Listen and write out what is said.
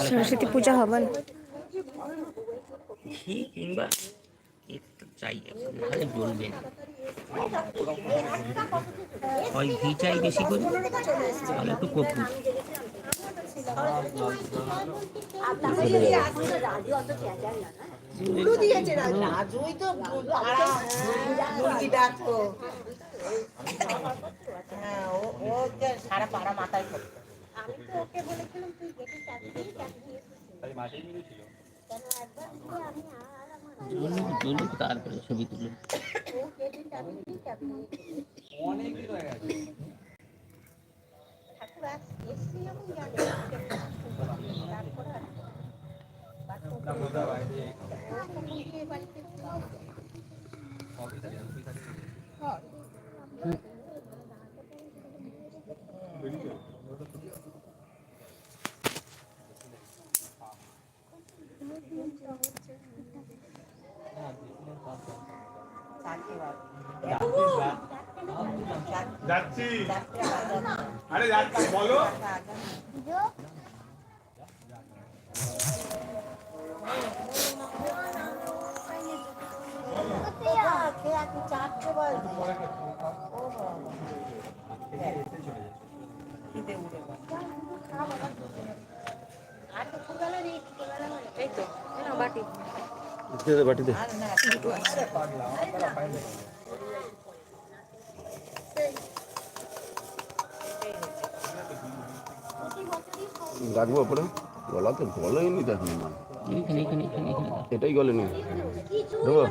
সরস্বতী পূজা হবে না ঘি কিংবা একটু চাই নাহলে জ্বলবে না। হয় ঘি চাই বেশি করে, তাহলে একটু কপুর। সারা পাড়া মাথায় আমি তো ওকে বলেছিলাম তুই গেটে চাবি জ্বলুক তারপরে ছবি তুলো। অনেকদিন হয়ে গেছে ঠাকুর এসছি আমি জানি যাচ্ছি আরে যাচ্ছি বলো বাটিতে রাখবো পরে গলা তো গলেনি দেখুন না এটাই গলেনি দেবো